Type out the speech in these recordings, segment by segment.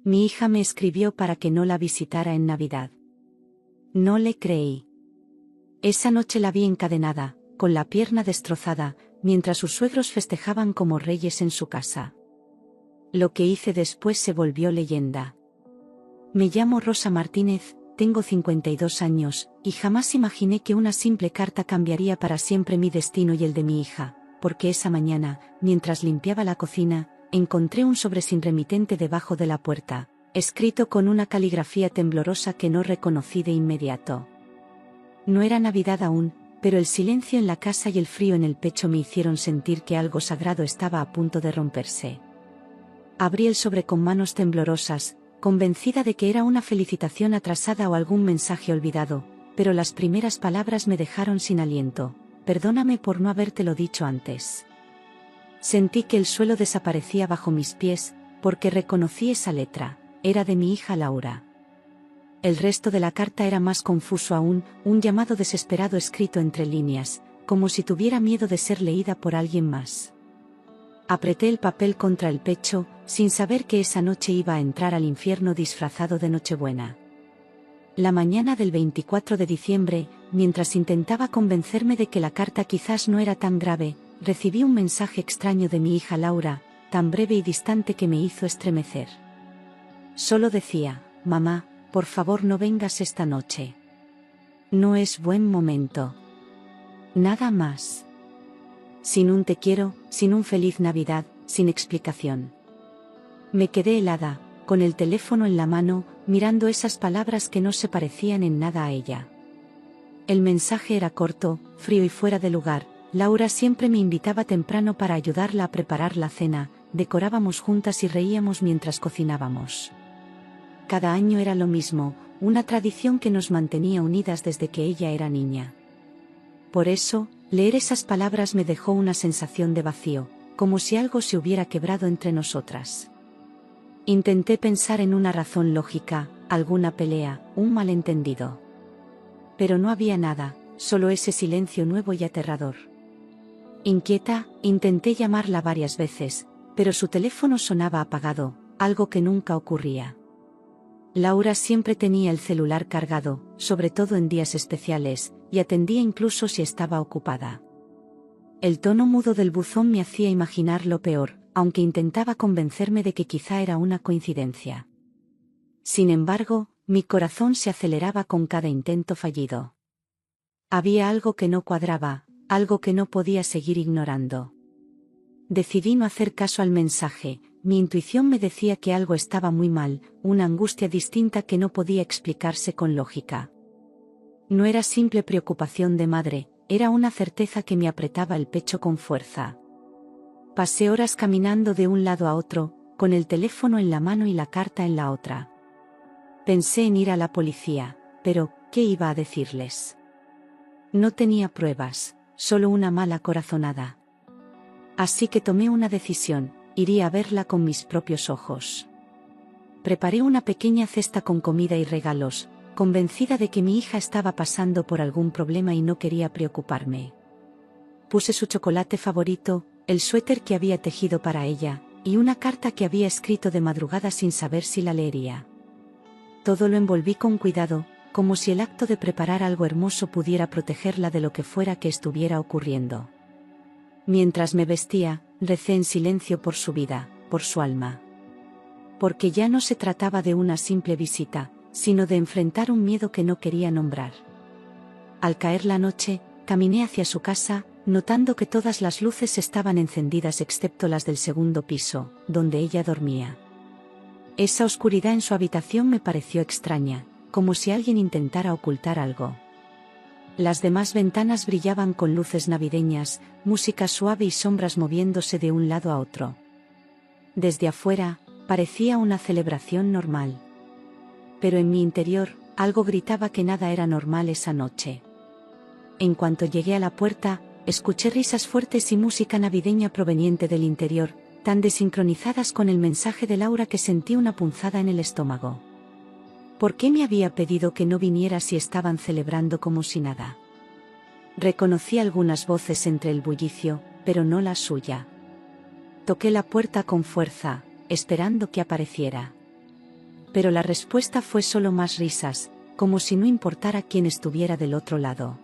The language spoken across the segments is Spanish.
Mi hija me escribió para que no la visitara en Navidad. No le creí. Esa noche la vi encadenada, con la pierna destrozada, mientras sus suegros festejaban como reyes en su casa. Lo que hice después se volvió leyenda. Me llamo Rosa Martínez, tengo 52 años, y jamás imaginé que una simple carta cambiaría para siempre mi destino y el de mi hija, porque esa mañana, mientras limpiaba la cocina, encontré un sobre sin remitente debajo de la puerta, escrito con una caligrafía temblorosa que no reconocí de inmediato. No era Navidad aún, pero el silencio en la casa y el frío en el pecho me hicieron sentir que algo sagrado estaba a punto de romperse. Abrí el sobre con manos temblorosas, convencida de que era una felicitación atrasada o algún mensaje olvidado, pero las primeras palabras me dejaron sin aliento. Perdóname por no habértelo dicho antes. Sentí que el suelo desaparecía bajo mis pies, porque reconocí esa letra, era de mi hija Laura. El resto de la carta era más confuso aún, un llamado desesperado escrito entre líneas, como si tuviera miedo de ser leída por alguien más. Apreté el papel contra el pecho, sin saber que esa noche iba a entrar al infierno disfrazado de Nochebuena. La mañana del 24 de diciembre, mientras intentaba convencerme de que la carta quizás no era tan grave, recibí un mensaje extraño de mi hija Laura, tan breve y distante que me hizo estremecer. Solo decía: mamá, por favor no vengas esta noche. No es buen momento. Nada más. Sin un te quiero, sin un feliz Navidad, sin explicación. Me quedé helada, con el teléfono en la mano, mirando esas palabras que no se parecían en nada a ella. El mensaje era corto, frío y fuera de lugar. Laura siempre me invitaba temprano para ayudarla a preparar la cena, decorábamos juntas y reíamos mientras cocinábamos. Cada año era lo mismo, una tradición que nos mantenía unidas desde que ella era niña. Por eso, leer esas palabras me dejó una sensación de vacío, como si algo se hubiera quebrado entre nosotras. Intenté pensar en una razón lógica, alguna pelea, un malentendido. Pero no había nada, solo ese silencio nuevo y aterrador. Inquieta, intenté llamarla varias veces, pero su teléfono sonaba apagado, algo que nunca ocurría. Laura siempre tenía el celular cargado, sobre todo en días especiales, y atendía incluso si estaba ocupada. El tono mudo del buzón me hacía imaginar lo peor, aunque intentaba convencerme de que quizá era una coincidencia. Sin embargo, mi corazón se aceleraba con cada intento fallido. Había algo que no cuadraba, algo que no podía seguir ignorando. Decidí no hacer caso al mensaje. Mi intuición me decía que algo estaba muy mal, una angustia distinta que no podía explicarse con lógica. No era simple preocupación de madre, era una certeza que me apretaba el pecho con fuerza. Pasé horas caminando de un lado a otro, con el teléfono en la mano y la carta en la otra. Pensé en ir a la policía, pero ¿qué iba a decirles? No tenía pruebas, solo una mala corazonada. Así que tomé una decisión. Iría a verla con mis propios ojos. Preparé una pequeña cesta con comida y regalos, convencida de que mi hija estaba pasando por algún problema y no quería preocuparme. Puse su chocolate favorito, el suéter que había tejido para ella, y una carta que había escrito de madrugada sin saber si la leería. Todo lo envolví con cuidado, como si el acto de preparar algo hermoso pudiera protegerla de lo que fuera que estuviera ocurriendo. Mientras me vestía, recé en silencio por su vida, por su alma. Porque ya no se trataba de una simple visita, sino de enfrentar un miedo que no quería nombrar. Al caer la noche, caminé hacia su casa, notando que todas las luces estaban encendidas excepto las del segundo piso, donde ella dormía. Esa oscuridad en su habitación me pareció extraña, como si alguien intentara ocultar algo. Las demás ventanas brillaban con luces navideñas, música suave y sombras moviéndose de un lado a otro. Desde afuera, parecía una celebración normal. Pero en mi interior, algo gritaba que nada era normal esa noche. En cuanto llegué a la puerta, escuché risas fuertes y música navideña proveniente del interior, tan desincronizadas con el mensaje de Laura que sentí una punzada en el estómago. ¿Por qué me había pedido que no viniera si estaban celebrando como si nada? Reconocí algunas voces entre el bullicio, pero no la suya. Toqué la puerta con fuerza, esperando que apareciera. Pero la respuesta fue solo más risas, como si no importara quién estuviera del otro lado.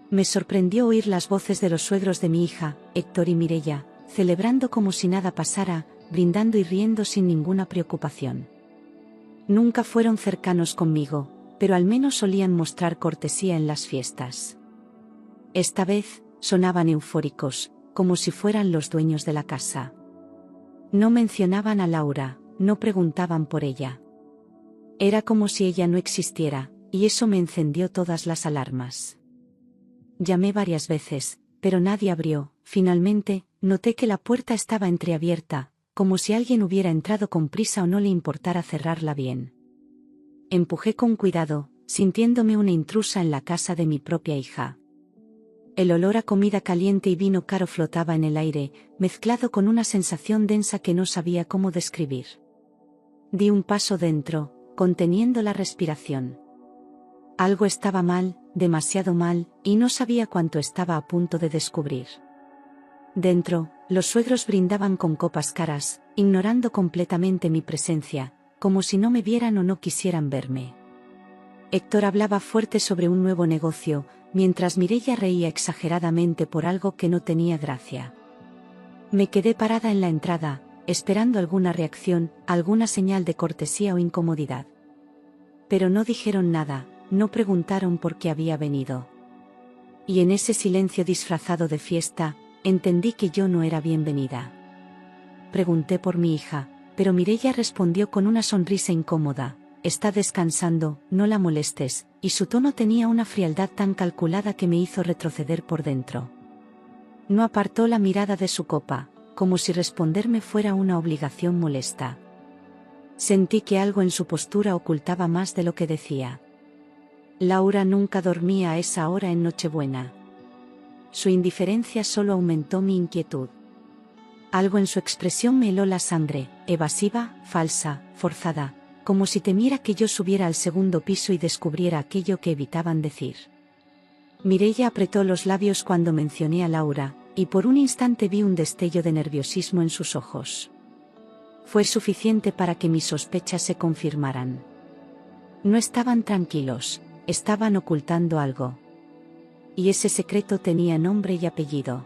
Me sorprendió oír las voces de los suegros de mi hija, Héctor y Mireia, celebrando como si nada pasara, brindando y riendo sin ninguna preocupación. Nunca fueron cercanos conmigo, pero al menos solían mostrar cortesía en las fiestas. Esta vez, sonaban eufóricos, como si fueran los dueños de la casa. No mencionaban a Laura, no preguntaban por ella. Era como si ella no existiera, y eso me encendió todas las alarmas. Llamé varias veces, pero nadie abrió. Finalmente, noté que la puerta estaba entreabierta, como si alguien hubiera entrado con prisa o no le importara cerrarla bien. Empujé con cuidado, sintiéndome una intrusa en la casa de mi propia hija. El olor a comida caliente y vino caro flotaba en el aire, mezclado con una sensación densa que no sabía cómo describir. Di un paso dentro, conteniendo la respiración. Algo estaba mal, demasiado mal, y no sabía cuánto estaba a punto de descubrir. Dentro, los suegros brindaban con copas caras, ignorando completamente mi presencia, como si no me vieran o no quisieran verme. Héctor hablaba fuerte sobre un nuevo negocio, mientras Mireia reía exageradamente por algo que no tenía gracia. Me quedé parada en la entrada, esperando alguna reacción, alguna señal de cortesía o incomodidad. Pero no dijeron nada, no preguntaron por qué había venido. Y en ese silencio disfrazado de fiesta, entendí que yo no era bienvenida. Pregunté por mi hija, pero Mireia respondió con una sonrisa incómoda: «Está descansando, no la molestes», y su tono tenía una frialdad tan calculada que me hizo retroceder por dentro. No apartó la mirada de su copa, como si responderme fuera una obligación molesta. Sentí que algo en su postura ocultaba más de lo que decía. Laura nunca dormía a esa hora en Nochebuena. Su indiferencia solo aumentó mi inquietud. Algo en su expresión me heló la sangre, evasiva, falsa, forzada, como si temiera que yo subiera al segundo piso y descubriera aquello que evitaban decir. Mireia apretó los labios cuando mencioné a Laura, y por un instante vi un destello de nerviosismo en sus ojos. Fue suficiente para que mis sospechas se confirmaran. No estaban tranquilos, estaban ocultando algo. Y ese secreto tenía nombre y apellido.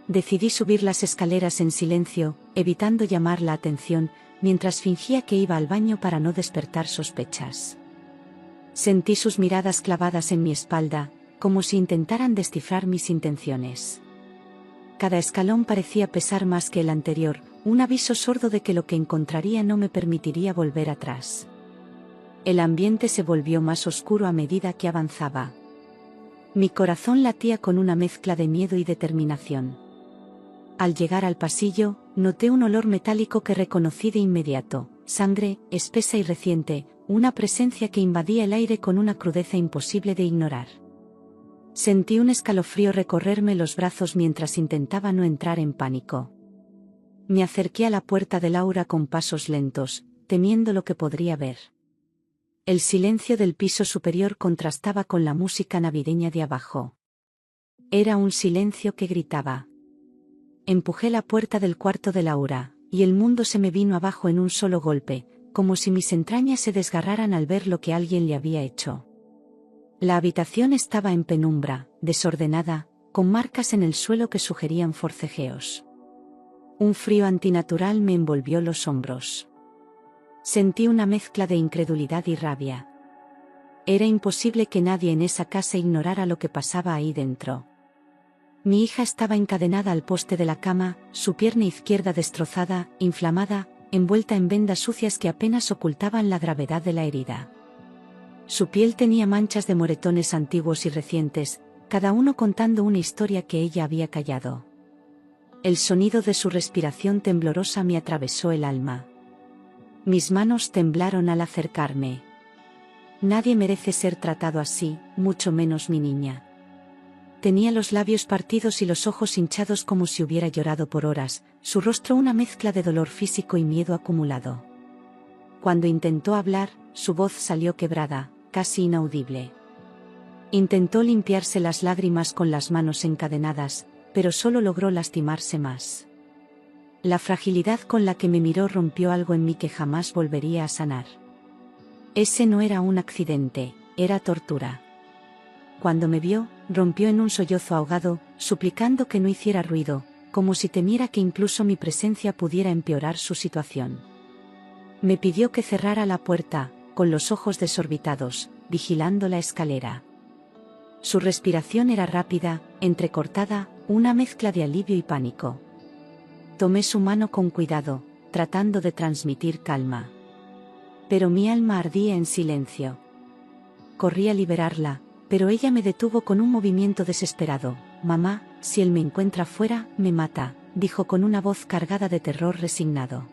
Decidí subir las escaleras en silencio, evitando llamar la atención, mientras fingía que iba al baño para no despertar sospechas. Sentí sus miradas clavadas en mi espalda, como si intentaran descifrar mis intenciones. Cada escalón parecía pesar más que el anterior, un aviso sordo de que lo que encontraría no me permitiría volver atrás. El ambiente se volvió más oscuro a medida que avanzaba. Mi corazón latía con una mezcla de miedo y determinación. Al llegar al pasillo, noté un olor metálico que reconocí de inmediato: sangre, espesa y reciente, una presencia que invadía el aire con una crudeza imposible de ignorar. Sentí un escalofrío recorrerme los brazos mientras intentaba no entrar en pánico. Me acerqué a la puerta de Laura con pasos lentos, temiendo lo que podría ver. El silencio del piso superior contrastaba con la música navideña de abajo. Era un silencio que gritaba. Empujé la puerta del cuarto de Laura, y el mundo se me vino abajo en un solo golpe, como si mis entrañas se desgarraran al ver lo que alguien le había hecho. La habitación estaba en penumbra, desordenada, con marcas en el suelo que sugerían forcejeos. Un frío antinatural me envolvió los hombros. Sentí una mezcla de incredulidad y rabia. Era imposible que nadie en esa casa ignorara lo que pasaba ahí dentro. Mi hija estaba encadenada al poste de la cama, su pierna izquierda destrozada, inflamada, envuelta en vendas sucias que apenas ocultaban la gravedad de la herida. Su piel tenía manchas de moretones antiguos y recientes, cada uno contando una historia que ella había callado. El sonido de su respiración temblorosa me atravesó el alma. Mis manos temblaron al acercarme. Nadie merece ser tratado así, mucho menos mi niña. Tenía los labios partidos y los ojos hinchados como si hubiera llorado por horas, su rostro una mezcla de dolor físico y miedo acumulado. Cuando intentó hablar, su voz salió quebrada, casi inaudible. Intentó limpiarse las lágrimas con las manos encadenadas, pero solo logró lastimarse más. La fragilidad con la que me miró rompió algo en mí que jamás volvería a sanar. Ese no era un accidente, era tortura. Cuando me vio, rompió en un sollozo ahogado, suplicando que no hiciera ruido, como si temiera que incluso mi presencia pudiera empeorar su situación. Me pidió que cerrara la puerta, con los ojos desorbitados, vigilando la escalera. Su respiración era rápida, entrecortada, una mezcla de alivio y pánico. Tomé su mano con cuidado, tratando de transmitir calma. Pero mi alma ardía en silencio. Corrí a liberarla, pero ella me detuvo con un movimiento desesperado. «Mamá, si él me encuentra fuera, me mata», dijo con una voz cargada de terror resignado.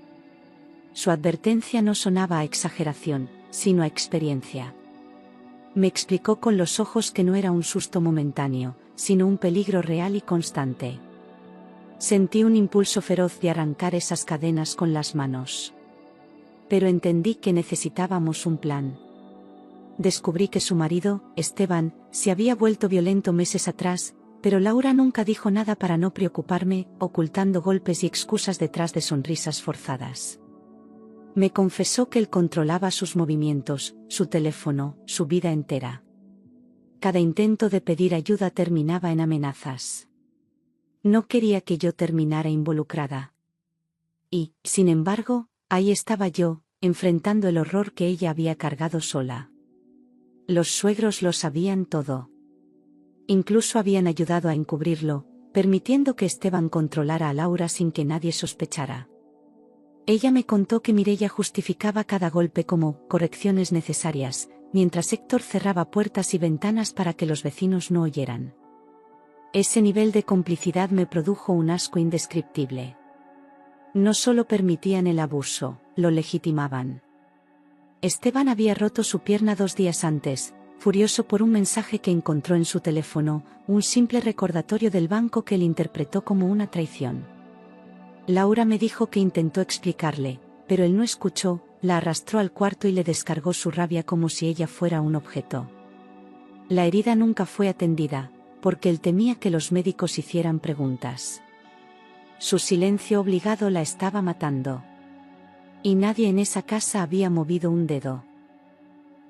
Su advertencia no sonaba a exageración, sino a experiencia. Me explicó con los ojos que no era un susto momentáneo, sino un peligro real y constante. Sentí un impulso feroz de arrancar esas cadenas con las manos. Pero entendí que necesitábamos un plan. Descubrí que su marido, Esteban, se había vuelto violento meses atrás, pero Laura nunca dijo nada para no preocuparme, ocultando golpes y excusas detrás de sonrisas forzadas. Me confesó que él controlaba sus movimientos, su teléfono, su vida entera. Cada intento de pedir ayuda terminaba en amenazas. No quería que yo terminara involucrada. Y, sin embargo, ahí estaba yo, enfrentando el horror que ella había cargado sola. Los suegros lo sabían todo. Incluso habían ayudado a encubrirlo, permitiendo que Esteban controlara a Laura sin que nadie sospechara. Ella me contó que Mireia justificaba cada golpe como correcciones necesarias, mientras Héctor cerraba puertas y ventanas para que los vecinos no oyeran. Ese nivel de complicidad me produjo un asco indescriptible. No solo permitían el abuso, lo legitimaban. Esteban había roto su pierna 2 días antes, furioso por un mensaje que encontró en su teléfono, un simple recordatorio del banco que él interpretó como una traición. Laura me dijo que intentó explicarle, pero él no escuchó, la arrastró al cuarto y le descargó su rabia como si ella fuera un objeto. La herida nunca fue atendida, porque él temía que los médicos hicieran preguntas. Su silencio obligado la estaba matando. Y nadie en esa casa había movido un dedo.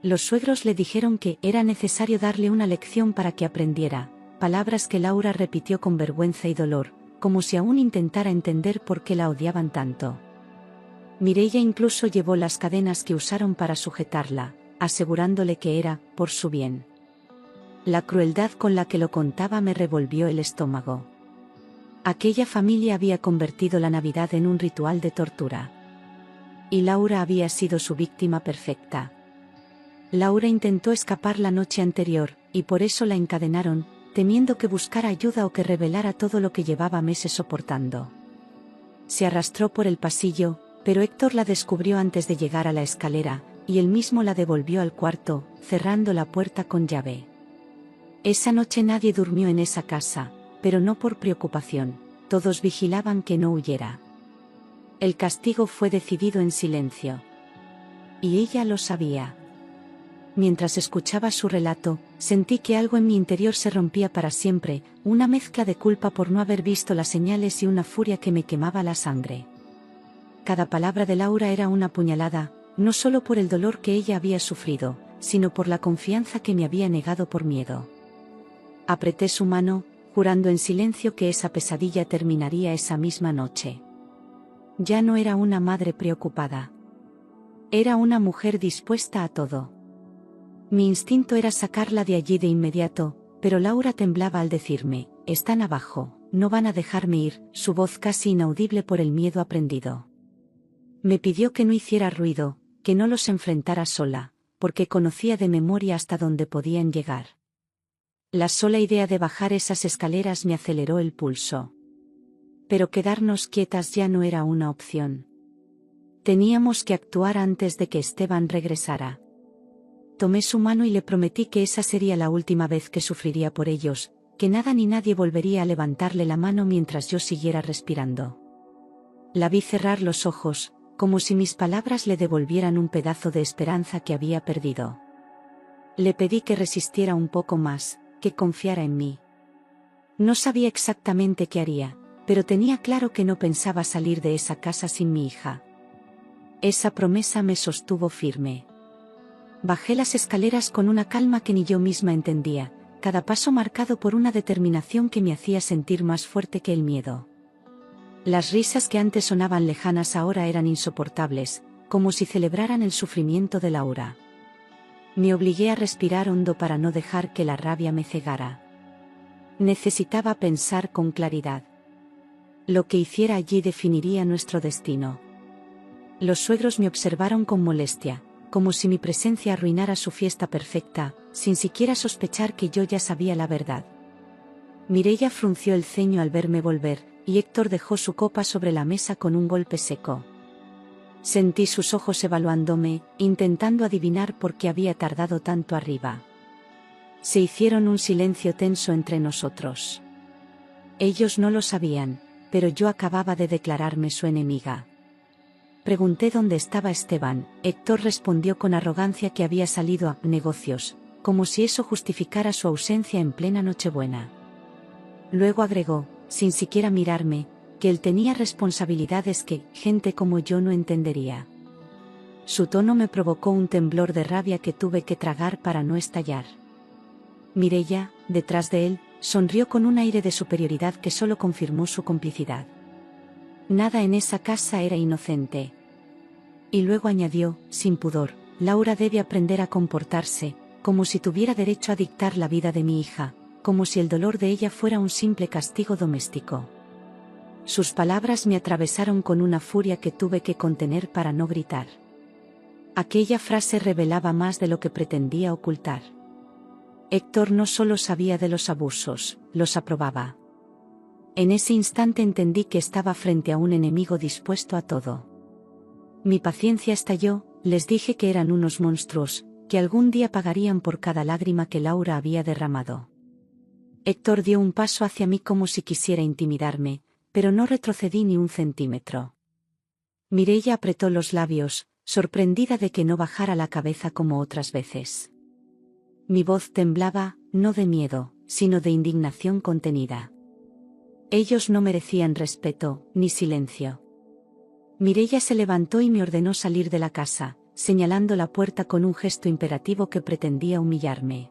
Los suegros le dijeron que era necesario darle una lección para que aprendiera, palabras que Laura repitió con vergüenza y dolor, como si aún intentara entender por qué la odiaban tanto. Mireia incluso llevó las cadenas que usaron para sujetarla, asegurándole que era por su bien. La crueldad con la que lo contaba me revolvió el estómago. Aquella familia había convertido la Navidad en un ritual de tortura. Y Laura había sido su víctima perfecta. Laura intentó escapar la noche anterior, y por eso la encadenaron, temiendo que buscara ayuda o que revelara todo lo que llevaba meses soportando. Se arrastró por el pasillo, pero Héctor la descubrió antes de llegar a la escalera, y él mismo la devolvió al cuarto, cerrando la puerta con llave. Esa noche nadie durmió en esa casa, pero no por preocupación, todos vigilaban que no huyera. El castigo fue decidido en silencio. Y ella lo sabía. Mientras escuchaba su relato, sentí que algo en mi interior se rompía para siempre, una mezcla de culpa por no haber visto las señales y una furia que me quemaba la sangre. Cada palabra de Laura era una puñalada, no solo por el dolor que ella había sufrido, sino por la confianza que me había negado por miedo. Apreté su mano, jurando en silencio que esa pesadilla terminaría esa misma noche. Ya no era una madre preocupada. Era una mujer dispuesta a todo. Mi instinto era sacarla de allí de inmediato, pero Laura temblaba al decirme, «Están abajo, no van a dejarme ir», su voz casi inaudible por el miedo aprendido. Me pidió que no hiciera ruido, que no los enfrentara sola, porque conocía de memoria hasta dónde podían llegar. La sola idea de bajar esas escaleras me aceleró el pulso. Pero quedarnos quietas ya no era una opción. Teníamos que actuar antes de que Esteban regresara. Tomé su mano y le prometí que esa sería la última vez que sufriría por ellos, que nada ni nadie volvería a levantarle la mano mientras yo siguiera respirando. La vi cerrar los ojos, como si mis palabras le devolvieran un pedazo de esperanza que había perdido. Le pedí que resistiera un poco más, que confiara en mí. No sabía exactamente qué haría, pero tenía claro que no pensaba salir de esa casa sin mi hija. Esa promesa me sostuvo firme. Bajé las escaleras con una calma que ni yo misma entendía, cada paso marcado por una determinación que me hacía sentir más fuerte que el miedo. Las risas que antes sonaban lejanas ahora eran insoportables, como si celebraran el sufrimiento de Laura. Me obligué a respirar hondo para no dejar que la rabia me cegara. Necesitaba pensar con claridad. Lo que hiciera allí definiría nuestro destino. Los suegros me observaron con molestia, como si mi presencia arruinara su fiesta perfecta, sin siquiera sospechar que yo ya sabía la verdad. Mireia frunció el ceño al verme volver, y Héctor dejó su copa sobre la mesa con un golpe seco. Sentí sus ojos evaluándome, intentando adivinar por qué había tardado tanto arriba. Se hicieron un silencio tenso entre nosotros. Ellos no lo sabían, pero yo acababa de declararme su enemiga. Pregunté dónde estaba Esteban. Héctor respondió con arrogancia que había salido a negocios, como si eso justificara su ausencia en plena Nochebuena. Luego agregó, sin siquiera mirarme, que él tenía responsabilidades que gente como yo no entendería. Su tono me provocó un temblor de rabia que tuve que tragar para no estallar. Mireia, detrás de él, sonrió con un aire de superioridad que solo confirmó su complicidad. Nada en esa casa era inocente. Y luego añadió, sin pudor, Laura debe aprender a comportarse, como si tuviera derecho a dictar la vida de mi hija, como si el dolor de ella fuera un simple castigo doméstico. Sus palabras me atravesaron con una furia que tuve que contener para no gritar. Aquella frase revelaba más de lo que pretendía ocultar. Héctor no solo sabía de los abusos, los aprobaba. En ese instante entendí que estaba frente a un enemigo dispuesto a todo. Mi paciencia estalló, les dije que eran unos monstruos, que algún día pagarían por cada lágrima que Laura había derramado. Héctor dio un paso hacia mí como si quisiera intimidarme, pero no retrocedí ni un centímetro. Mireia apretó los labios, sorprendida de que no bajara la cabeza como otras veces. Mi voz temblaba, no de miedo, sino de indignación contenida. Ellos no merecían respeto, ni silencio. Mireia se levantó y me ordenó salir de la casa, señalando la puerta con un gesto imperativo que pretendía humillarme.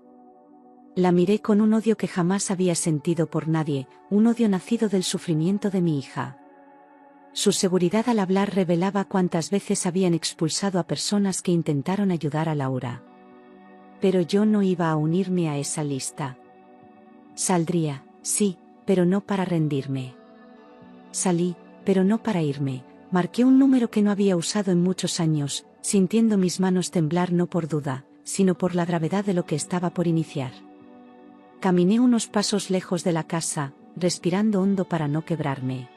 La miré con un odio que jamás había sentido por nadie, un odio nacido del sufrimiento de mi hija. Su seguridad al hablar revelaba cuántas veces habían expulsado a personas que intentaron ayudar a Laura. Pero yo no iba a unirme a esa lista. Saldría, sí, pero no para rendirme. Salí, pero no para irme. Marqué un número que no había usado en muchos años, sintiendo mis manos temblar no por duda, sino por la gravedad de lo que estaba por iniciar. Caminé unos pasos lejos de la casa, respirando hondo para no quebrarme.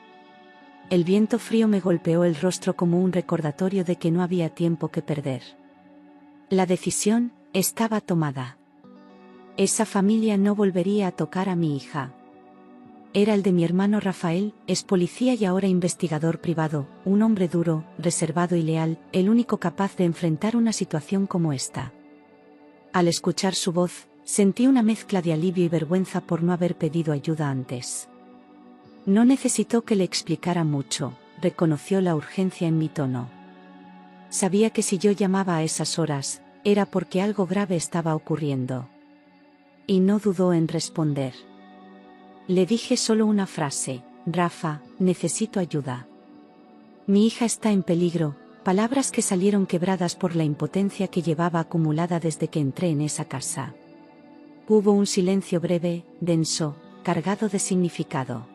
El viento frío me golpeó el rostro como un recordatorio de que no había tiempo que perder. La decisión estaba tomada. Esa familia no volvería a tocar a mi hija. Era el de mi hermano Rafael, es policía y ahora investigador privado, un hombre duro, reservado y leal, el único capaz de enfrentar una situación como esta. Al escuchar su voz, sentí una mezcla de alivio y vergüenza por no haber pedido ayuda antes. No necesitó que le explicara mucho, reconoció la urgencia en mi tono. Sabía que si yo llamaba a esas horas, era porque algo grave estaba ocurriendo. Y no dudó en responder. Le dije solo una frase, Rafa, necesito ayuda. Mi hija está en peligro, palabras que salieron quebradas por la impotencia que llevaba acumulada desde que entré en esa casa. Hubo un silencio breve, denso, cargado de significado.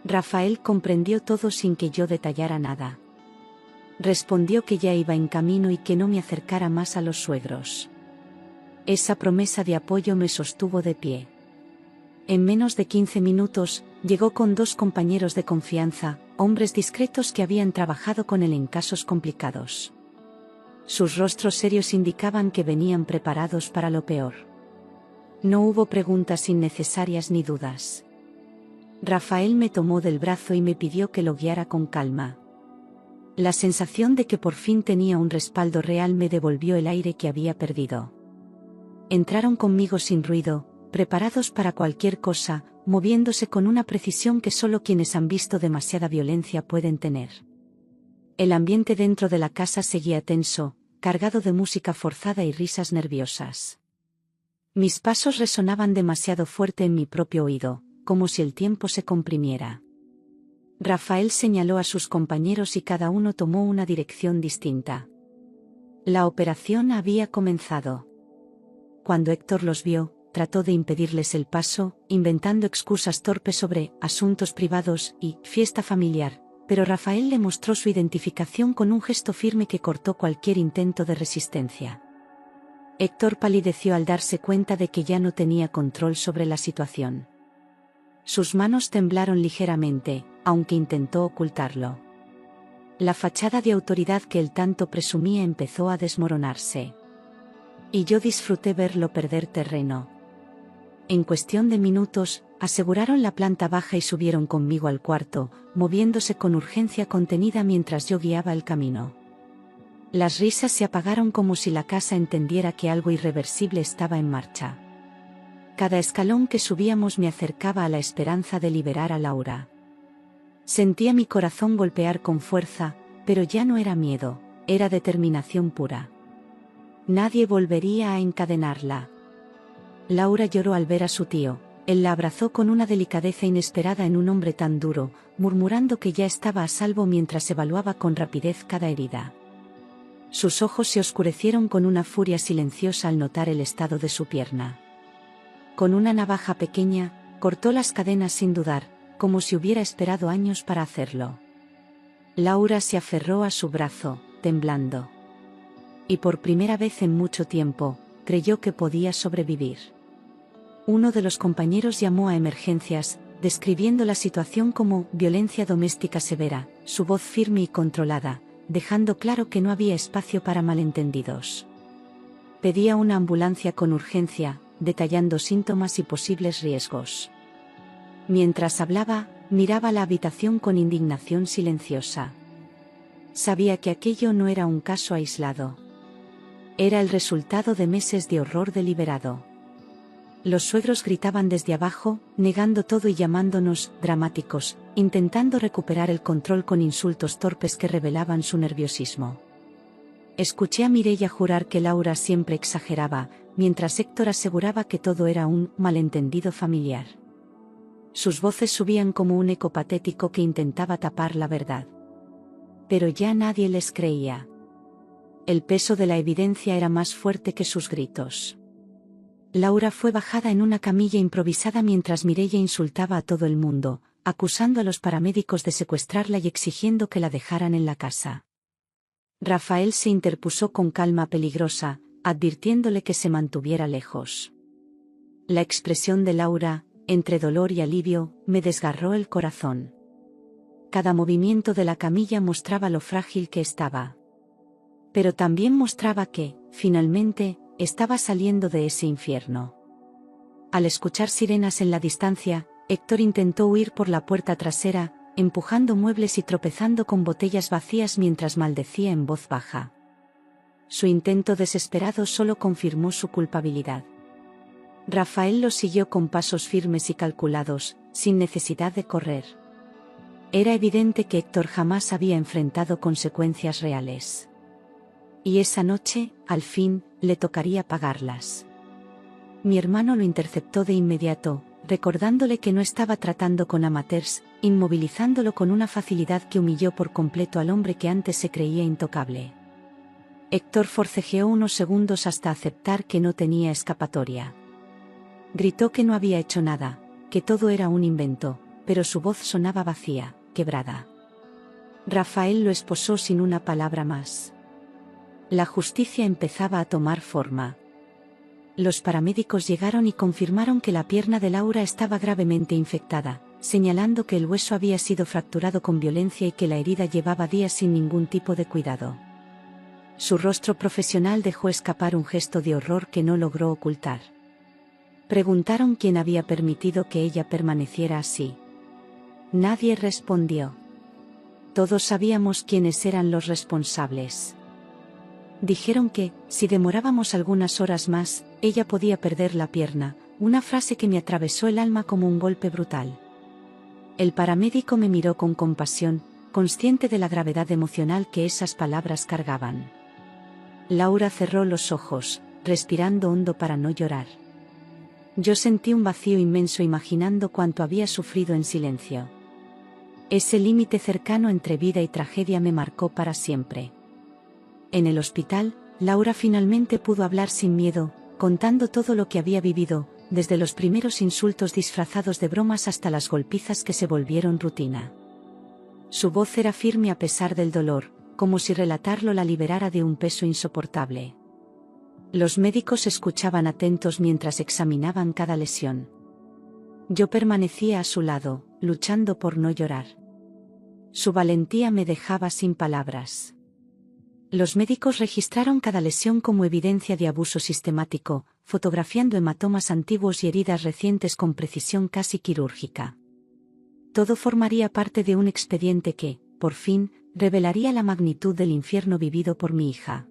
Rafael comprendió todo sin que yo detallara nada. Respondió que ya iba en camino y que no me acercara más a los suegros. Esa promesa de apoyo me sostuvo de pie. En menos de 15 minutos, llegó con 2 compañeros de confianza, hombres discretos que habían trabajado con él en casos complicados. Sus rostros serios indicaban que venían preparados para lo peor. No hubo preguntas innecesarias ni dudas. Rafael me tomó del brazo y me pidió que lo guiara con calma. La sensación de que por fin tenía un respaldo real me devolvió el aire que había perdido. Entraron conmigo sin ruido, preparados para cualquier cosa, moviéndose con una precisión que solo quienes han visto demasiada violencia pueden tener. El ambiente dentro de la casa seguía tenso, cargado de música forzada y risas nerviosas. Mis pasos resonaban demasiado fuerte en mi propio oído, como si el tiempo se comprimiera. Rafael señaló a sus compañeros y cada uno tomó una dirección distinta. La operación había comenzado. Cuando Héctor los vio, trató de impedirles el paso, inventando excusas torpes sobre asuntos privados y fiesta familiar, pero Rafael le mostró su identificación con un gesto firme que cortó cualquier intento de resistencia. Héctor palideció al darse cuenta de que ya no tenía control sobre la situación. Sus manos temblaron ligeramente, aunque intentó ocultarlo. La fachada de autoridad que él tanto presumía empezó a desmoronarse. Y yo disfruté verlo perder terreno. En cuestión de minutos, aseguraron la planta baja y subieron conmigo al cuarto, moviéndose con urgencia contenida mientras yo guiaba el camino. Las risas se apagaron como si la casa entendiera que algo irreversible estaba en marcha. Cada escalón que subíamos me acercaba a la esperanza de liberar a Laura. Sentía mi corazón golpear con fuerza, pero ya no era miedo, era determinación pura. Nadie volvería a encadenarla. Laura lloró al ver a su tío. Él la abrazó con una delicadeza inesperada en un hombre tan duro, murmurando que ya estaba a salvo mientras evaluaba con rapidez cada herida. Sus ojos se oscurecieron con una furia silenciosa al notar el estado de su pierna. Con una navaja pequeña, cortó las cadenas sin dudar, como si hubiera esperado años para hacerlo. Laura se aferró a su brazo, temblando. Y por primera vez en mucho tiempo, creyó que podía sobrevivir. Uno de los compañeros llamó a emergencias, describiendo la situación como violencia doméstica severa, su voz firme y controlada, dejando claro que no había espacio para malentendidos. Pedía una ambulancia con urgencia, detallando síntomas y posibles riesgos. Mientras hablaba, miraba la habitación con indignación silenciosa. Sabía que aquello no era un caso aislado. Era el resultado de meses de horror deliberado. Los suegros gritaban desde abajo, negando todo y llamándonos dramáticos, intentando recuperar el control con insultos torpes que revelaban su nerviosismo. Escuché a Mireia jurar que Laura siempre exageraba, mientras Héctor aseguraba que todo era un malentendido familiar. Sus voces subían como un eco patético que intentaba tapar la verdad. Pero ya nadie les creía. El peso de la evidencia era más fuerte que sus gritos. Laura fue bajada en una camilla improvisada mientras Mireia insultaba a todo el mundo, acusando a los paramédicos de secuestrarla y exigiendo que la dejaran en la casa. Rafael se interpuso con calma peligrosa, advirtiéndole que se mantuviera lejos. La expresión de Laura, entre dolor y alivio, me desgarró el corazón. Cada movimiento de la camilla mostraba lo frágil que estaba. Pero también mostraba que, finalmente, estaba saliendo de ese infierno. Al escuchar sirenas en la distancia, Héctor intentó huir por la puerta trasera, empujando muebles y tropezando con botellas vacías mientras maldecía en voz baja. Su intento desesperado solo confirmó su culpabilidad. Rafael lo siguió con pasos firmes y calculados, sin necesidad de correr. Era evidente que Héctor jamás había enfrentado consecuencias reales. Y esa noche, al fin, le tocaría pagarlas. Mi hermano lo interceptó de inmediato, recordándole que no estaba tratando con amateurs, inmovilizándolo con una facilidad que humilló por completo al hombre que antes se creía intocable. Héctor forcejeó unos segundos hasta aceptar que no tenía escapatoria. Gritó que no había hecho nada, que todo era un invento, pero su voz sonaba vacía, quebrada. Rafael lo esposó sin una palabra más. La justicia empezaba a tomar forma. Los paramédicos llegaron y confirmaron que la pierna de Laura estaba gravemente infectada, señalando que el hueso había sido fracturado con violencia y que la herida llevaba días sin ningún tipo de cuidado. Su rostro profesional dejó escapar un gesto de horror que no logró ocultar. Preguntaron quién había permitido que ella permaneciera así. Nadie respondió. Todos sabíamos quiénes eran los responsables. Dijeron que, si demorábamos algunas horas más, ella podía perder la pierna, una frase que me atravesó el alma como un golpe brutal. El paramédico me miró con compasión, consciente de la gravedad emocional que esas palabras cargaban. Laura cerró los ojos, respirando hondo para no llorar. Yo sentí un vacío inmenso imaginando cuánto había sufrido en silencio. Ese límite cercano entre vida y tragedia me marcó para siempre. En el hospital, Laura finalmente pudo hablar sin miedo, contando todo lo que había vivido, desde los primeros insultos disfrazados de bromas hasta las golpizas que se volvieron rutina. Su voz era firme a pesar del dolor, como si relatarlo la liberara de un peso insoportable. Los médicos escuchaban atentos mientras examinaban cada lesión. Yo permanecía a su lado, luchando por no llorar. Su valentía me dejaba sin palabras. Los médicos registraron cada lesión como evidencia de abuso sistemático, fotografiando hematomas antiguos y heridas recientes con precisión casi quirúrgica. Todo formaría parte de un expediente que, por fin, revelaría la magnitud del infierno vivido por mi hija.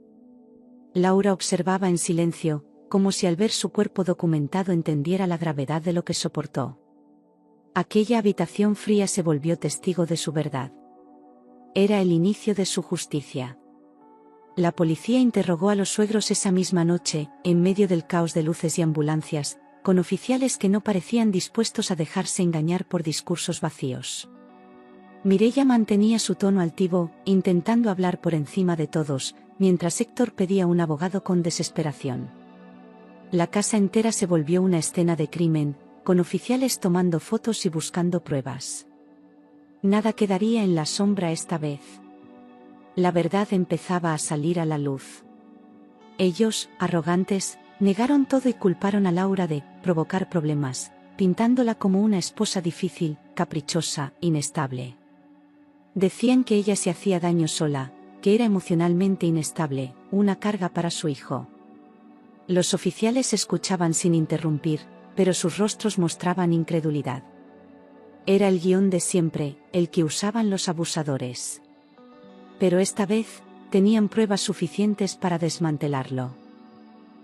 Laura observaba en silencio, como si al ver su cuerpo documentado entendiera la gravedad de lo que soportó. Aquella habitación fría se volvió testigo de su verdad. Era el inicio de su justicia. La policía interrogó a los suegros esa misma noche, en medio del caos de luces y ambulancias, con oficiales que no parecían dispuestos a dejarse engañar por discursos vacíos. Mireia mantenía su tono altivo, intentando hablar por encima de todos, mientras Héctor pedía un abogado con desesperación. La casa entera se volvió una escena de crimen, con oficiales tomando fotos y buscando pruebas. Nada quedaría en la sombra esta vez. La verdad empezaba a salir a la luz. Ellos, arrogantes, negaron todo y culparon a Laura de provocar problemas, pintándola como una esposa difícil, caprichosa, inestable. Decían que ella se hacía daño sola, que era emocionalmente inestable, una carga para su hijo. Los oficiales escuchaban sin interrumpir, pero sus rostros mostraban incredulidad. Era el guión de siempre, el que usaban los abusadores. Pero esta vez, tenían pruebas suficientes para desmantelarlo.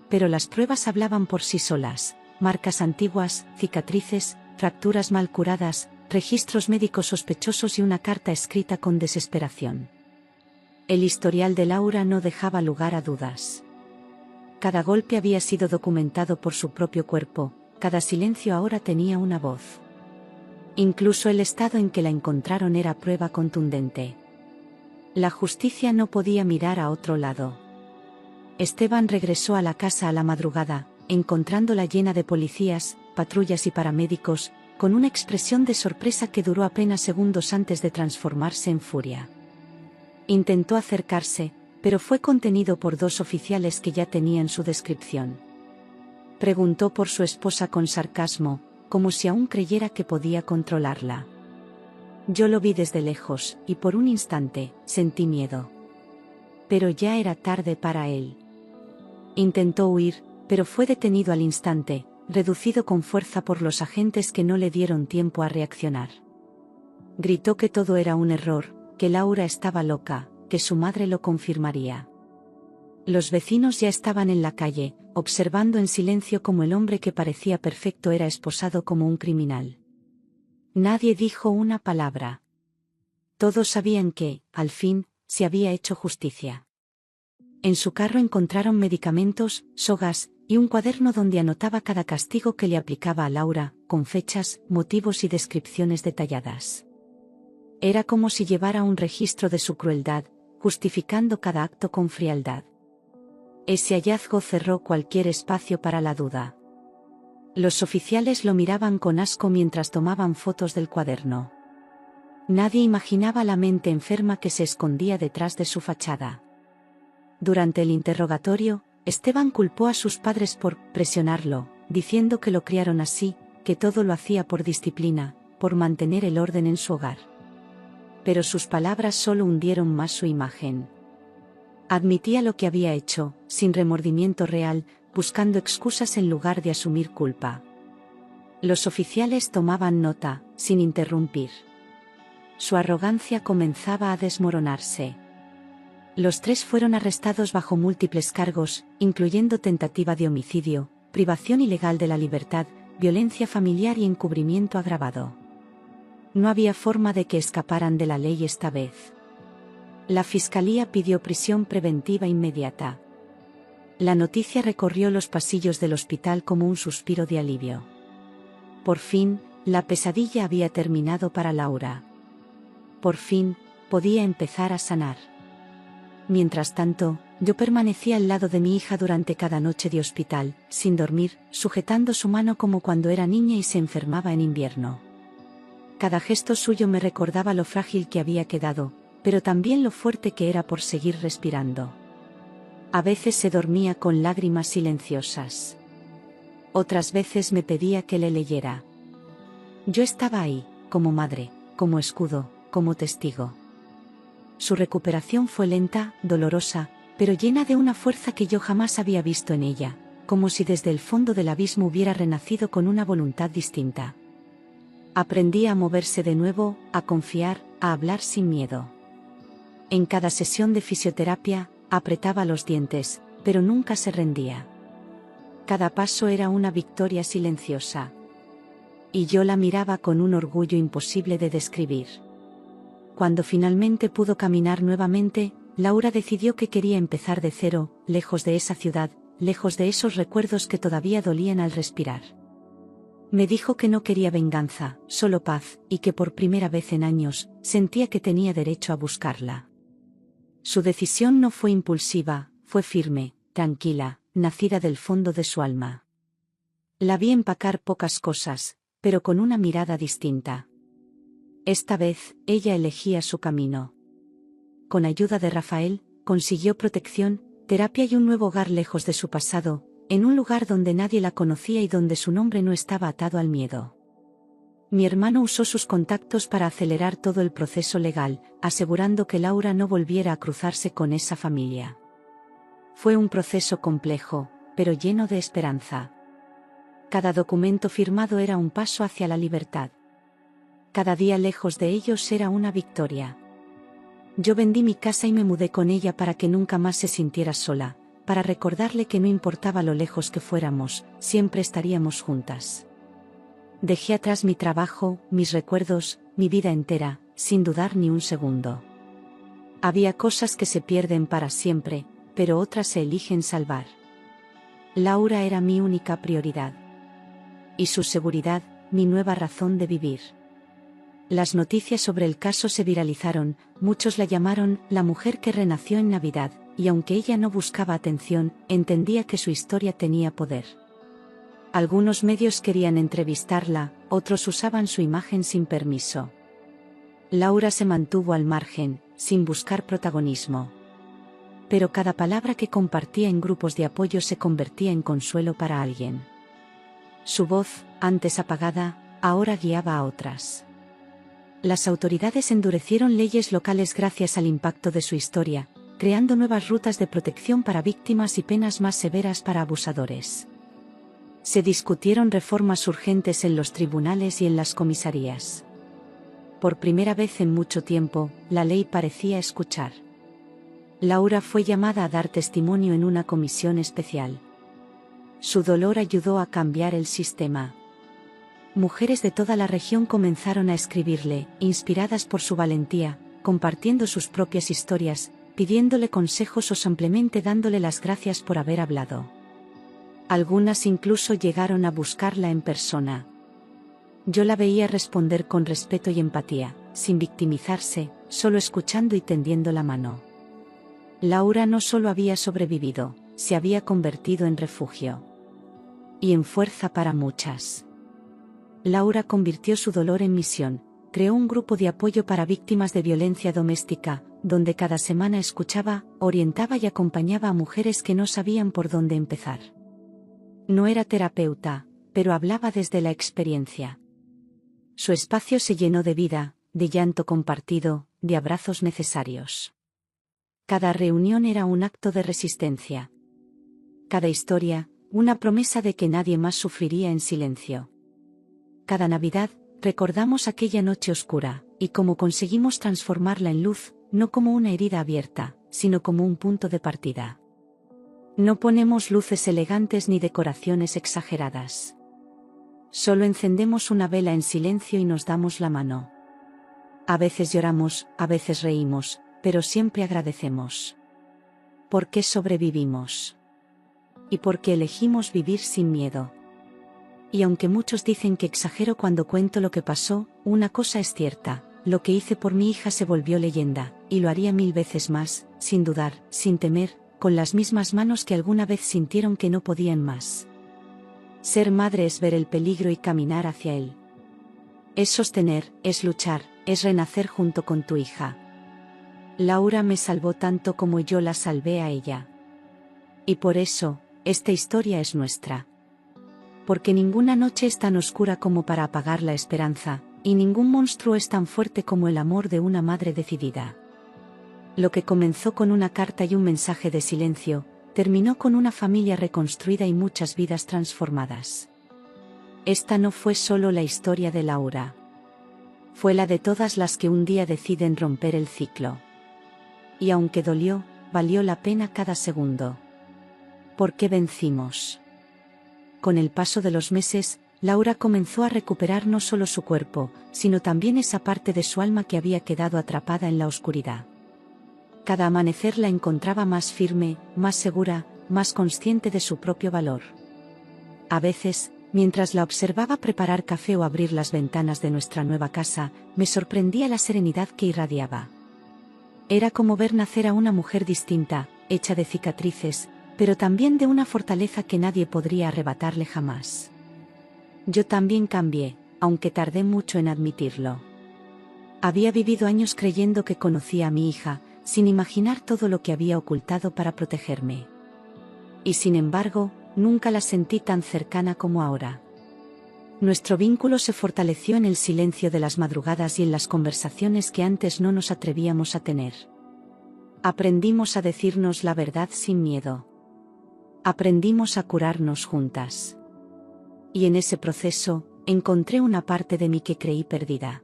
Pero las pruebas hablaban por sí solas: marcas antiguas, cicatrices, fracturas mal curadas, registros médicos sospechosos y una carta escrita con desesperación. El historial de Laura no dejaba lugar a dudas. Cada golpe había sido documentado por su propio cuerpo, cada silencio ahora tenía una voz. Incluso el estado en que la encontraron era prueba contundente. La justicia no podía mirar a otro lado. Esteban regresó a la casa a la madrugada, encontrándola llena de policías, patrullas y paramédicos, con una expresión de sorpresa que duró apenas segundos antes de transformarse en furia. Intentó acercarse, pero fue contenido por dos oficiales que ya tenían su descripción. Preguntó por su esposa con sarcasmo, como si aún creyera que podía controlarla. Yo lo vi desde lejos, y por un instante, sentí miedo. Pero ya era tarde para él. Intentó huir, pero fue detenido al instante, reducido con fuerza por los agentes que no le dieron tiempo a reaccionar. Gritó que todo era un error, que Laura estaba loca, que su madre lo confirmaría. Los vecinos ya estaban en la calle, observando en silencio cómo el hombre que parecía perfecto era esposado como un criminal. Nadie dijo una palabra. Todos sabían que, al fin, se había hecho justicia. En su carro encontraron medicamentos, sogas, y un cuaderno donde anotaba cada castigo que le aplicaba a Laura, con fechas, motivos y descripciones detalladas. Era como si llevara un registro de su crueldad, justificando cada acto con frialdad. Ese hallazgo cerró cualquier espacio para la duda. Los oficiales lo miraban con asco mientras tomaban fotos del cuaderno. Nadie imaginaba la mente enferma que se escondía detrás de su fachada. Durante el interrogatorio, Esteban culpó a sus padres por presionarlo, diciendo que lo criaron así, que todo lo hacía por disciplina, por mantener el orden en su hogar. Pero sus palabras solo hundieron más su imagen. Admitía lo que había hecho, sin remordimiento real, buscando excusas en lugar de asumir culpa. Los oficiales tomaban nota, sin interrumpir. Su arrogancia comenzaba a desmoronarse. Los tres fueron arrestados bajo múltiples cargos, incluyendo tentativa de homicidio, privación ilegal de la libertad, violencia familiar y encubrimiento agravado. No había forma de que escaparan de la ley esta vez. La fiscalía pidió prisión preventiva inmediata. La noticia recorrió los pasillos del hospital como un suspiro de alivio. Por fin, la pesadilla había terminado para Laura. Por fin, podía empezar a sanar. Mientras tanto, yo permanecía al lado de mi hija durante cada noche de hospital, sin dormir, sujetando su mano como cuando era niña y se enfermaba en invierno. Cada gesto suyo me recordaba lo frágil que había quedado, pero también lo fuerte que era por seguir respirando. A veces se dormía con lágrimas silenciosas. Otras veces me pedía que le leyera. Yo estaba ahí, como madre, como escudo, como testigo. Su recuperación fue lenta, dolorosa, pero llena de una fuerza que yo jamás había visto en ella, como si desde el fondo del abismo hubiera renacido con una voluntad distinta. Aprendía a moverse de nuevo, a confiar, a hablar sin miedo. En cada sesión de fisioterapia, apretaba los dientes, pero nunca se rendía. Cada paso era una victoria silenciosa. Y yo la miraba con un orgullo imposible de describir. Cuando finalmente pudo caminar nuevamente, Laura decidió que quería empezar de cero, lejos de esa ciudad, lejos de esos recuerdos que todavía dolían al respirar. Me dijo que no quería venganza, solo paz, y que por primera vez en años, sentía que tenía derecho a buscarla. Su decisión no fue impulsiva, fue firme, tranquila, nacida del fondo de su alma. La vi empacar pocas cosas, pero con una mirada distinta. Esta vez, ella elegía su camino. Con ayuda de Rafael, consiguió protección, terapia y un nuevo hogar lejos de su pasado, en un lugar donde nadie la conocía y donde su nombre no estaba atado al miedo. Mi hermano usó sus contactos para acelerar todo el proceso legal, asegurando que Laura no volviera a cruzarse con esa familia. Fue un proceso complejo, pero lleno de esperanza. Cada documento firmado era un paso hacia la libertad. Cada día lejos de ellos era una victoria. Yo vendí mi casa y me mudé con ella para que nunca más se sintiera sola, para recordarle que no importaba lo lejos que fuéramos, siempre estaríamos juntas. Dejé atrás mi trabajo, mis recuerdos, mi vida entera, sin dudar ni un segundo. Había cosas que se pierden para siempre, pero otras se eligen salvar. Laura era mi única prioridad. Y su seguridad, mi nueva razón de vivir. Las noticias sobre el caso se viralizaron, muchos la llamaron la mujer que renació en Navidad, y aunque ella no buscaba atención, entendía que su historia tenía poder. Algunos medios querían entrevistarla, otros usaban su imagen sin permiso. Laura se mantuvo al margen, sin buscar protagonismo. Pero cada palabra que compartía en grupos de apoyo se convertía en consuelo para alguien. Su voz, antes apagada, ahora guiaba a otras. Las autoridades endurecieron leyes locales gracias al impacto de su historia, creando nuevas rutas de protección para víctimas y penas más severas para abusadores. Se discutieron reformas urgentes en los tribunales y en las comisarías. Por primera vez en mucho tiempo, la ley parecía escuchar. Laura fue llamada a dar testimonio en una comisión especial. Su dolor ayudó a cambiar el sistema. Mujeres de toda la región comenzaron a escribirle, inspiradas por su valentía, compartiendo sus propias historias, pidiéndole consejos o simplemente dándole las gracias por haber hablado. Algunas incluso llegaron a buscarla en persona. Yo la veía responder con respeto y empatía, sin victimizarse, solo escuchando y tendiendo la mano. Laura no solo había sobrevivido, se había convertido en refugio. Y en fuerza para muchas. Laura convirtió su dolor en misión, creó un grupo de apoyo para víctimas de violencia doméstica, donde cada semana escuchaba, orientaba y acompañaba a mujeres que no sabían por dónde empezar. No era terapeuta, pero hablaba desde la experiencia. Su espacio se llenó de vida, de llanto compartido, de abrazos necesarios. Cada reunión era un acto de resistencia. Cada historia, una promesa de que nadie más sufriría en silencio. Cada Navidad, recordamos aquella noche oscura, y cómo conseguimos transformarla en luz, no como una herida abierta, sino como un punto de partida. No ponemos luces elegantes ni decoraciones exageradas. Solo encendemos una vela en silencio y nos damos la mano. A veces lloramos, a veces reímos, pero siempre agradecemos. ¿Por qué sobrevivimos? Y por qué elegimos vivir sin miedo. Y aunque muchos dicen que exagero cuando cuento lo que pasó, una cosa es cierta: lo que hice por mi hija se volvió leyenda, y lo haría 1000 veces más, sin dudar, sin temer, con las mismas manos que alguna vez sintieron que no podían más. Ser madre es ver el peligro y caminar hacia él. Es sostener, es luchar, es renacer junto con tu hija. Laura me salvó tanto como yo la salvé a ella. Y por eso, esta historia es nuestra. Porque ninguna noche es tan oscura como para apagar la esperanza, y ningún monstruo es tan fuerte como el amor de una madre decidida. Lo que comenzó con una carta y un mensaje de silencio, terminó con una familia reconstruida y muchas vidas transformadas. Esta no fue solo la historia de Laura. Fue la de todas las que un día deciden romper el ciclo. Y aunque dolió, valió la pena cada segundo. ¿Por qué vencimos? Con el paso de los meses, Laura comenzó a recuperar no solo su cuerpo, sino también esa parte de su alma que había quedado atrapada en la oscuridad. Cada amanecer la encontraba más firme, más segura, más consciente de su propio valor. A veces, mientras la observaba preparar café o abrir las ventanas de nuestra nueva casa, me sorprendía la serenidad que irradiaba. Era como ver nacer a una mujer distinta, hecha de cicatrices, pero también de una fortaleza que nadie podría arrebatarle jamás. Yo también cambié, aunque tardé mucho en admitirlo. Había vivido años creyendo que conocía a mi hija, sin imaginar todo lo que había ocultado para protegerme. Y sin embargo, nunca la sentí tan cercana como ahora. Nuestro vínculo se fortaleció en el silencio de las madrugadas y en las conversaciones que antes no nos atrevíamos a tener. Aprendimos a decirnos la verdad sin miedo. Aprendimos a curarnos juntas. Y en ese proceso, encontré una parte de mí que creí perdida.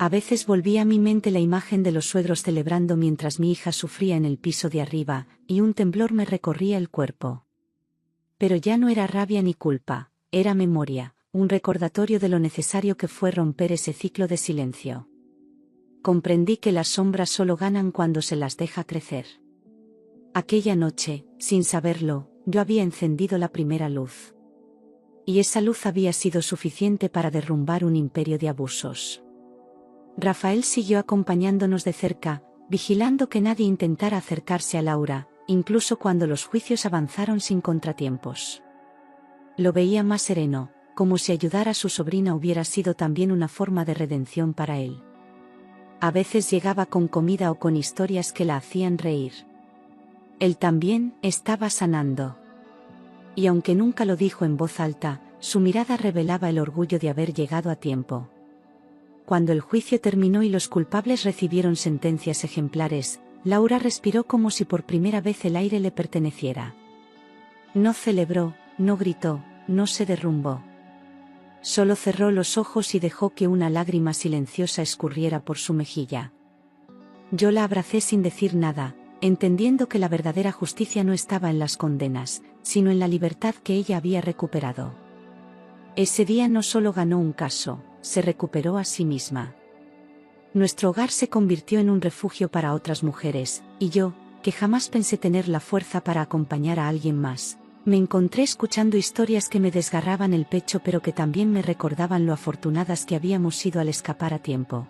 A veces volvía a mi mente la imagen de los suegros celebrando mientras mi hija sufría en el piso de arriba, y un temblor me recorría el cuerpo. Pero ya no era rabia ni culpa, era memoria, un recordatorio de lo necesario que fue romper ese ciclo de silencio. Comprendí que las sombras solo ganan cuando se las deja crecer. Aquella noche, sin saberlo, yo había encendido la primera luz. Y esa luz había sido suficiente para derrumbar un imperio de abusos. Rafael siguió acompañándonos de cerca, vigilando que nadie intentara acercarse a Laura, incluso cuando los juicios avanzaron sin contratiempos. Lo veía más sereno, como si ayudar a su sobrina hubiera sido también una forma de redención para él. A veces llegaba con comida o con historias que la hacían reír. Él también estaba sanando. Y aunque nunca lo dijo en voz alta, su mirada revelaba el orgullo de haber llegado a tiempo. Cuando el juicio terminó y los culpables recibieron sentencias ejemplares, Laura respiró como si por primera vez el aire le perteneciera. No celebró, no gritó, no se derrumbó. Solo cerró los ojos y dejó que una lágrima silenciosa escurriera por su mejilla. Yo la abracé sin decir nada, entendiendo que la verdadera justicia no estaba en las condenas, sino en la libertad que ella había recuperado. Ese día no solo ganó un caso, se recuperó a sí misma. Nuestro hogar se convirtió en un refugio para otras mujeres, y yo, que jamás pensé tener la fuerza para acompañar a alguien más, me encontré escuchando historias que me desgarraban el pecho pero que también me recordaban lo afortunadas que habíamos sido al escapar a tiempo.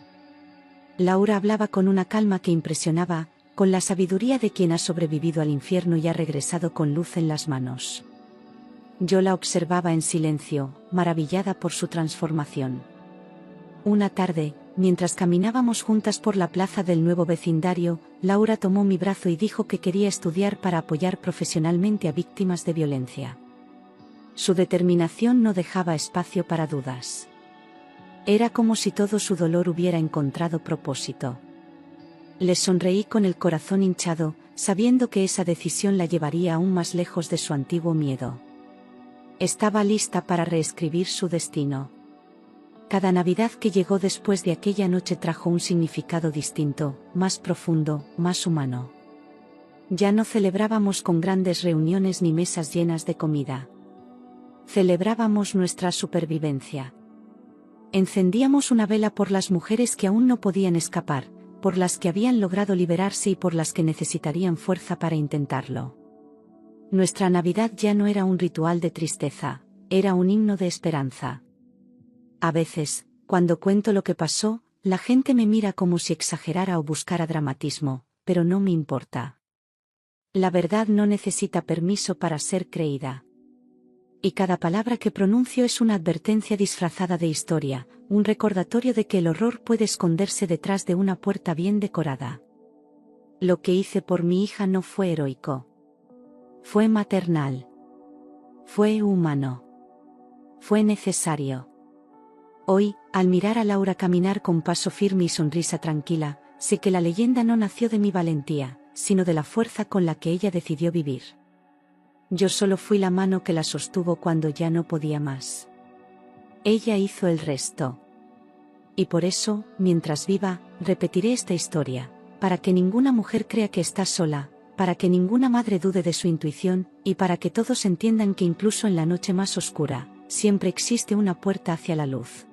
Laura hablaba con una calma que impresionaba, con la sabiduría de quien ha sobrevivido al infierno y ha regresado con luz en las manos. Yo la observaba en silencio, maravillada por su transformación. Una tarde, mientras caminábamos juntas por la plaza del nuevo vecindario, Laura tomó mi brazo y dijo que quería estudiar para apoyar profesionalmente a víctimas de violencia. Su determinación no dejaba espacio para dudas. Era como si todo su dolor hubiera encontrado propósito. Le sonreí con el corazón hinchado, sabiendo que esa decisión la llevaría aún más lejos de su antiguo miedo. Estaba lista para reescribir su destino. Cada Navidad que llegó después de aquella noche trajo un significado distinto, más profundo, más humano. Ya no celebrábamos con grandes reuniones ni mesas llenas de comida. Celebrábamos nuestra supervivencia. Encendíamos una vela por las mujeres que aún no podían escapar, por las que habían logrado liberarse y por las que necesitarían fuerza para intentarlo. Nuestra Navidad ya no era un ritual de tristeza, era un himno de esperanza. A veces, cuando cuento lo que pasó, la gente me mira como si exagerara o buscara dramatismo, pero no me importa. La verdad no necesita permiso para ser creída. Y cada palabra que pronuncio es una advertencia disfrazada de historia, un recordatorio de que el horror puede esconderse detrás de una puerta bien decorada. Lo que hice por mi hija no fue heroico. Fue maternal. Fue humano. Fue necesario. Hoy, al mirar a Laura caminar con paso firme y sonrisa tranquila, sé que la leyenda no nació de mi valentía, sino de la fuerza con la que ella decidió vivir. Yo solo fui la mano que la sostuvo cuando ya no podía más. Ella hizo el resto. Y por eso, mientras viva, repetiré esta historia, para que ninguna mujer crea que está sola, para que ninguna madre dude de su intuición, y para que todos entiendan que incluso en la noche más oscura, siempre existe una puerta hacia la luz.